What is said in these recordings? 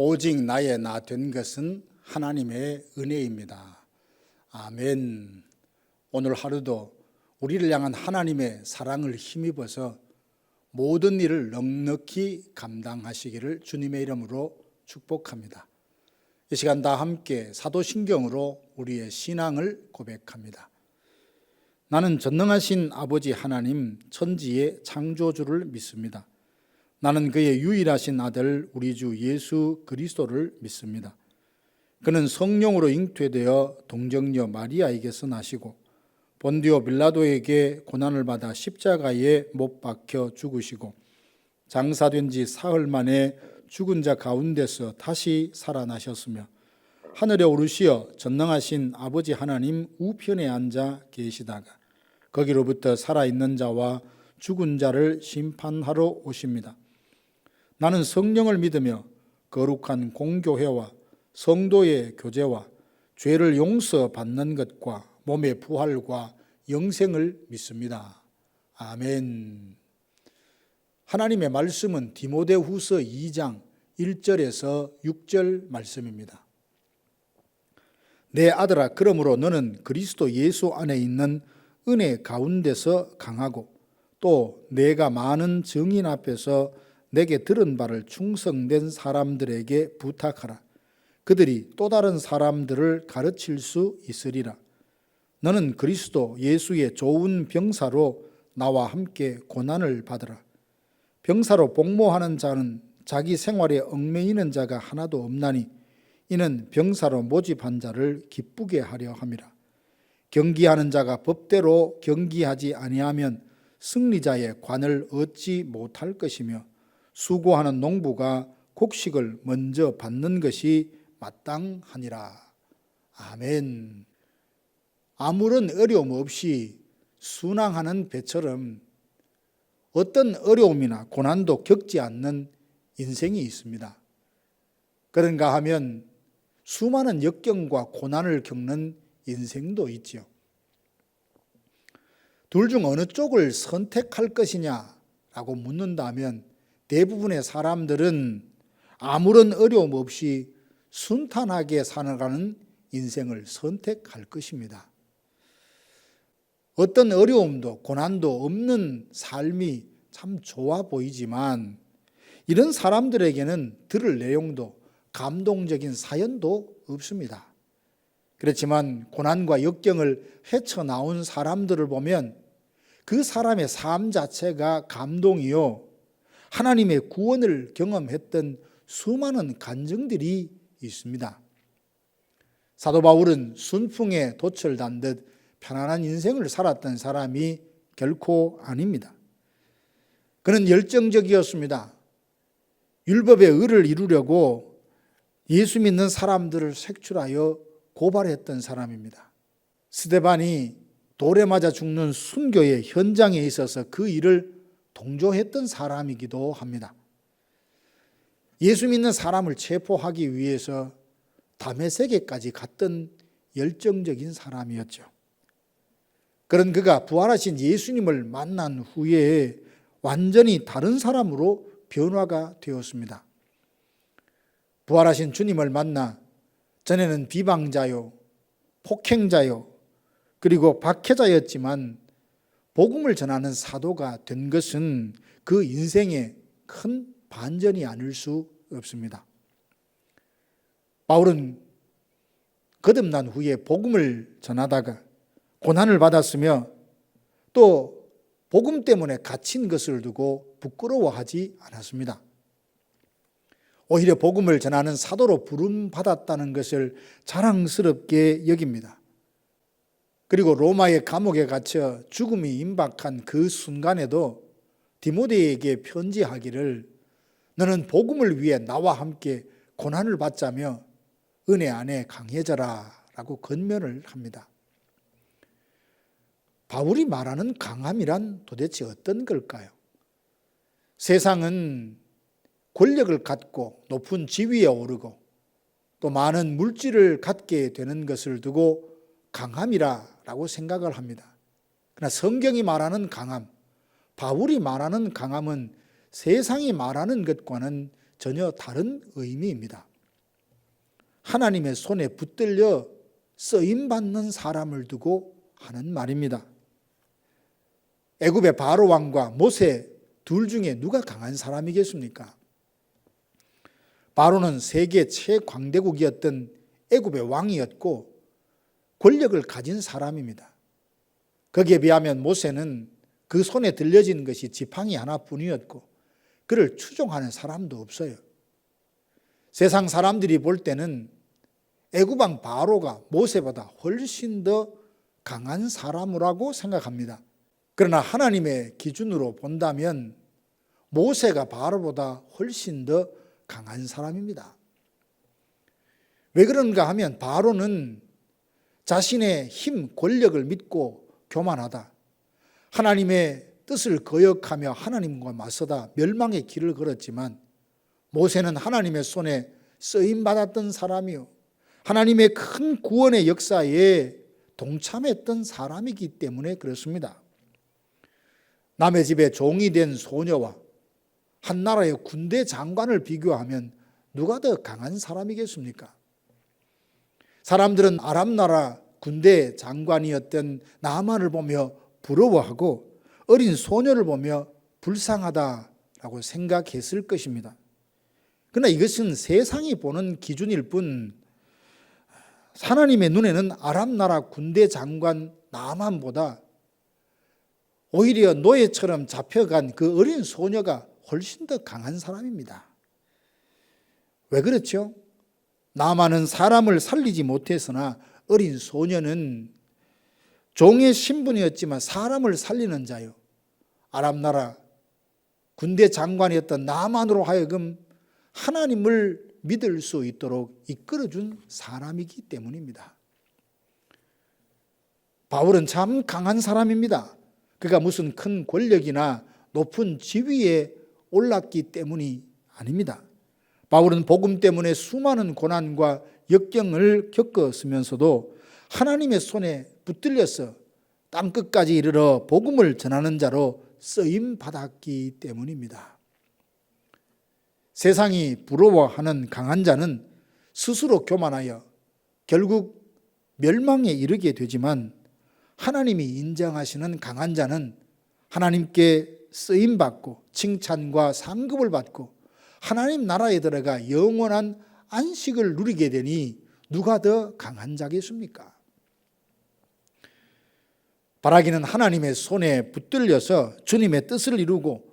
오직 나의 나 된 것은 하나님의 은혜입니다. 아멘. 오늘 하루도 우리를 향한 하나님의 사랑을 힘입어서 모든 일을 넉넉히 감당하시기를 주님의 이름으로 축복합니다. 이 시간 다 함께 사도신경으로 우리의 신앙을 고백합니다. 나는 전능하신 아버지 하나님 천지의 창조주를 믿습니다. 나는 그의 유일하신 아들 우리 주 예수 그리스도를 믿습니다. 그는 성령으로 잉태되어 동정녀 마리아에게서 나시고 본디오 빌라도에게 고난을 받아 십자가에 못 박혀 죽으시고 장사된 지 사흘 만에 죽은 자 가운데서 다시 살아나셨으며 하늘에 오르시어 전능하신 아버지 하나님 우편에 앉아 계시다가 거기로부터 살아있는 자와 죽은 자를 심판하러 오십니다. 나는 성령을 믿으며 거룩한 공교회와 성도의 교제와 죄를 용서받는 것과 몸의 부활과 영생을 믿습니다. 아멘. 하나님의 말씀은 디모데후서 2장 1절에서 6절 말씀입니다. 내 아들아, 그러므로 너는 그리스도 예수 안에 있는 은혜 가운데서 강하고 또 내가 많은 증인 앞에서 내게 들은 바를 충성된 사람들에게 부탁하라. 그들이 또 다른 사람들을 가르칠 수 있으리라. 너는 그리스도 예수의 좋은 병사로 나와 함께 고난을 받으라. 병사로 복무하는 자는 자기 생활에 얽매이는 자가 하나도 없나니 이는 병사로 모집한 자를 기쁘게 하려 함이라. 경기하는 자가 법대로 경기하지 아니하면 승리자의 관을 얻지 못할 것이며 수고하는 농부가 곡식을 먼저 받는 것이 마땅하니라. 아멘. 아무런 어려움 없이 순항하는 배처럼 어떤 어려움이나 고난도 겪지 않는 인생이 있습니다. 그런가 하면 수많은 역경과 고난을 겪는 인생도 있죠. 둘 중 어느 쪽을 선택할 것이냐라고 묻는다면 대부분의 사람들은 아무런 어려움 없이 순탄하게 살아가는 인생을 선택할 것입니다. 어떤 어려움도 고난도 없는 삶이 참 좋아 보이지만 이런 사람들에게는 들을 내용도 감동적인 사연도 없습니다. 그렇지만 고난과 역경을 헤쳐나온 사람들을 보면 그 사람의 삶 자체가 감동이요, 하나님의 구원을 경험했던 수많은 간증들이 있습니다. 사도 바울은 순풍에 돛을 단 듯 편안한 인생을 살았던 사람이 결코 아닙니다. 그는 열정적이었습니다. 율법의 의를 이루려고 예수 믿는 사람들을 색출하여 고발했던 사람입니다. 스데반이 돌에 맞아 죽는 순교의 현장에 있어서 그 일을 동조했던 사람이기도 합니다. 예수 믿는 사람을 체포하기 위해서 다메섹에까지 갔던 열정적인 사람이었죠. 그런 그가 부활하신 예수님을 만난 후에 완전히 다른 사람으로 변화가 되었습니다. 부활하신 주님을 만나 전에는 비방자요, 폭행자요, 그리고 박해자였지만 복음을 전하는 사도가 된 것은 그 인생의 큰 반전이 아닐 수 없습니다. 바울은 거듭난 후에 복음을 전하다가 고난을 받았으며 또 복음 때문에 갇힌 것을 두고 부끄러워하지 않았습니다. 오히려 복음을 전하는 사도로 부름받았다는 것을 자랑스럽게 여깁니다. 그리고 로마의 감옥에 갇혀 죽음이 임박한 그 순간에도 디모데에게 편지하기를 너는 복음을 위해 나와 함께 고난을 받자며 은혜 안에 강해져라 라고 권면을 합니다. 바울이 말하는 강함이란 도대체 어떤 걸까요? 세상은 권력을 갖고 높은 지위에 오르고 또 많은 물질을 갖게 되는 것을 두고 강함이라고 생각을 합니다. 그러나 성경이 말하는 강함, 바울이 말하는 강함은 세상이 말하는 것과는 전혀 다른 의미입니다. 하나님의 손에 붙들려 쓰임받는 사람을 두고 하는 말입니다. 애굽의 바로 왕과 모세 둘 중에 누가 강한 사람이겠습니까? 바로는 세계 최광대국이었던 애굽의 왕이었고 권력을 가진 사람입니다. 거기에 비하면 모세는 그 손에 들려진 것이 지팡이 하나뿐이었고 그를 추종하는 사람도 없어요. 세상 사람들이 볼 때는 애굽 왕 바로가 모세보다 훨씬 더 강한 사람이라고 생각합니다. 그러나 하나님의 기준으로 본다면 모세가 바로보다 훨씬 더 강한 사람입니다. 왜 그런가 하면 바로는 자신의 힘, 권력을 믿고 교만하다, 하나님의 뜻을 거역하며 하나님과 맞서다 멸망의 길을 걸었지만 모세는 하나님의 손에 쓰임받았던 사람이요, 하나님의 큰 구원의 역사에 동참했던 사람이기 때문에 그렇습니다. 남의 집에 종이 된 소녀와 한 나라의 군대 장관을 비교하면 누가 더 강한 사람이겠습니까? 사람들은 아람 나라 군대 장관이었던 나만을 보며 부러워하고 어린 소녀를 보며 불쌍하다라고 생각했을 것입니다. 그러나 이것은 세상이 보는 기준일 뿐 하나님의 눈에는 아람 나라 군대 장관 나만보다 오히려 노예처럼 잡혀간 그 어린 소녀가 훨씬 더 강한 사람입니다. 왜 그렇죠? 나만은 사람을 살리지 못했으나 어린 소녀는 종의 신분이었지만 사람을 살리는 자요, 아람 나라 군대 장관이었던 나만으로 하여금 하나님을 믿을 수 있도록 이끌어준 사람이기 때문입니다. 바울은 참 강한 사람입니다. 그가 무슨 큰 권력이나 높은 지위에 올랐기 때문이 아닙니다. 바울은 복음 때문에 수많은 고난과 역경을 겪었으면서도 하나님의 손에 붙들려서 땅끝까지 이르러 복음을 전하는 자로 쓰임받았기 때문입니다. 세상이 부러워하는 강한 자는 스스로 교만하여 결국 멸망에 이르게 되지만 하나님이 인정하시는 강한 자는 하나님께 쓰임받고 칭찬과 상급을 받고 하나님 나라에 들어가 영원한 안식을 누리게 되니 누가 더 강한 자겠습니까? 바라기는 하나님의 손에 붙들려서 주님의 뜻을 이루고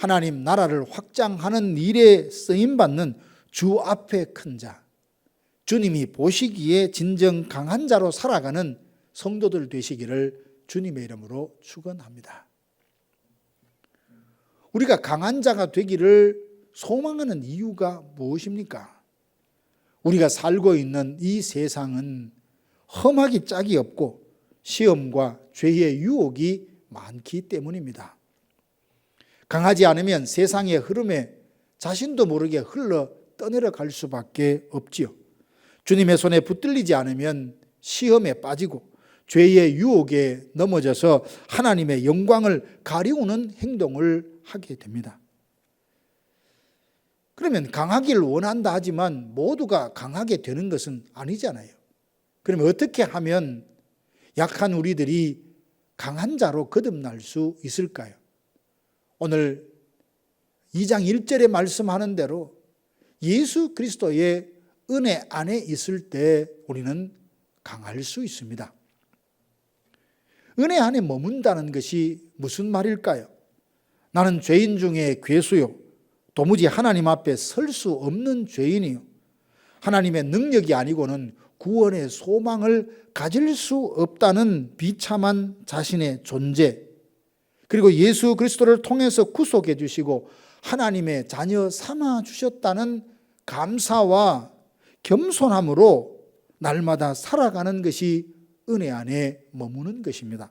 하나님 나라를 확장하는 일에 쓰임받는 주 앞에 큰 자, 주님이 보시기에 진정 강한 자로 살아가는 성도들 되시기를 주님의 이름으로 축원합니다. 우리가 강한 자가 되기를 소망하는 이유가 무엇입니까? 우리가 살고 있는 이 세상은 험하기 짝이 없고 시험과 죄의 유혹이 많기 때문입니다. 강하지 않으면 세상의 흐름에 자신도 모르게 흘러 떠내려갈 수밖에 없지요. 주님의 손에 붙들리지 않으면 시험에 빠지고 죄의 유혹에 넘어져서 하나님의 영광을 가리우는 행동을 하게 됩니다. 그러면 강하기를 원한다 하지만 모두가 강하게 되는 것은 아니잖아요. 그러면 어떻게 하면 약한 우리들이 강한 자로 거듭날 수 있을까요? 오늘 2장 1절에 말씀하는 대로 예수 그리스도의 은혜 안에 있을 때 우리는 강할 수 있습니다. 은혜 안에 머문다는 것이 무슨 말일까요? 나는 죄인 중에 괴수요, 도무지 하나님 앞에 설 수 없는 죄인이요, 하나님의 능력이 아니고는 구원의 소망을 가질 수 없다는 비참한 자신의 존재, 그리고 예수 그리스도를 통해서 구속해 주시고 하나님의 자녀 삼아 주셨다는 감사와 겸손함으로 날마다 살아가는 것이 은혜 안에 머무는 것입니다.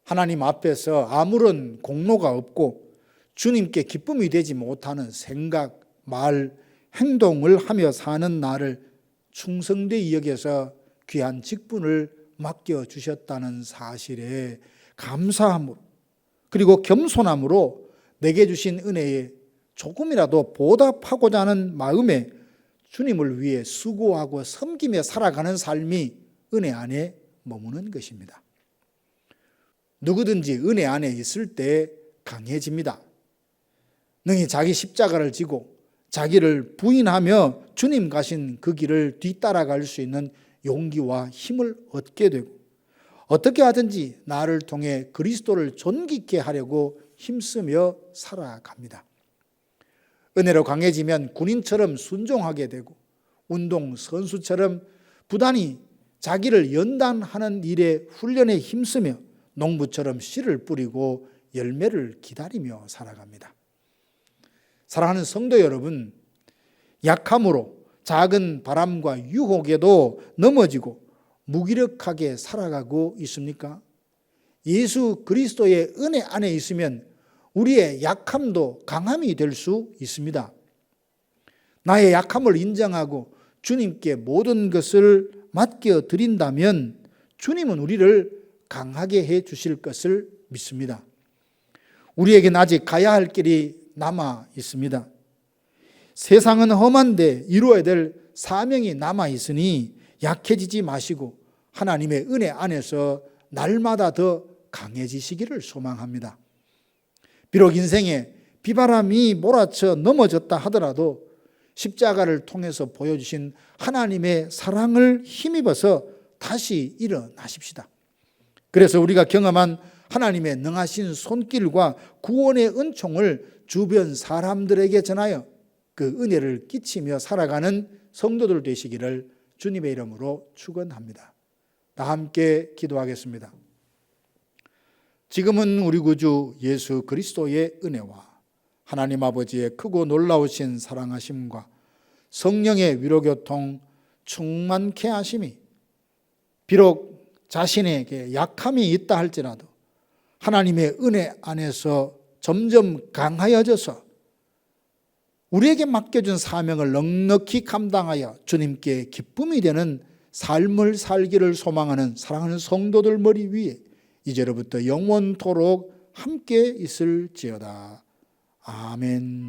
하나님 앞에서 아무런 공로가 없고 주님께 기쁨이 되지 못하는 생각, 말, 행동을 하며 사는 나를 충성되이 여겨서 귀한 직분을 맡겨주셨다는 사실에 감사함으로 그리고 겸손함으로 내게 주신 은혜에 조금이라도 보답하고자 하는 마음에 주님을 위해 수고하고 섬기며 살아가는 삶이 은혜 안에 머무는 것입니다. 누구든지 은혜 안에 있을 때 강해집니다. 능히 자기 십자가를 지고 자기를 부인하며 주님 가신 그 길을 뒤따라갈 수 있는 용기와 힘을 얻게 되고, 어떻게 하든지 나를 통해 그리스도를 존귀케 하려고 힘쓰며 살아갑니다. 은혜로 강해지면 군인처럼 순종하게 되고, 운동 선수처럼 부단히 자기를 연단하는 일에 훈련에 힘쓰며 농부처럼 씨를 뿌리고 열매를 기다리며 살아갑니다. 사랑하는 성도 여러분, 약함으로 작은 바람과 유혹에도 넘어지고 무기력하게 살아가고 있습니까? 예수 그리스도의 은혜 안에 있으면 우리의 약함도 강함이 될 수 있습니다. 나의 약함을 인정하고 주님께 모든 것을 맡겨 드린다면 주님은 우리를 강하게 해 주실 것을 믿습니다. 우리에겐 아직 가야 할 길이 남아 있습니다. 세상은 험한데 이루어야 될 사명이 남아 있으니 약해지지 마시고 하나님의 은혜 안에서 날마다 더 강해지시기를 소망합니다. 비록 인생에 비바람이 몰아쳐 넘어졌다 하더라도 십자가를 통해서 보여주신 하나님의 사랑을 힘입어서 다시 일어나십시다. 그래서 우리가 경험한 하나님의 능하신 손길과 구원의 은총을 주변 사람들에게 전하여 그 은혜를 끼치며 살아가는 성도들 되시기를 주님의 이름으로 축원합니다. 다 함께 기도하겠습니다. 지금은 우리 구주 예수 그리스도의 은혜와 하나님 아버지의 크고 놀라우신 사랑하심과 성령의 위로교통 충만케 하심이 비록 자신에게 약함이 있다 할지라도 하나님의 은혜 안에서 점점 강하여져서 우리에게 맡겨준 사명을 넉넉히 감당하여 주님께 기쁨이 되는 삶을 살기를 소망하는 사랑하는 성도들 머리 위에 이제로부터 영원토록 함께 있을지어다. 아멘.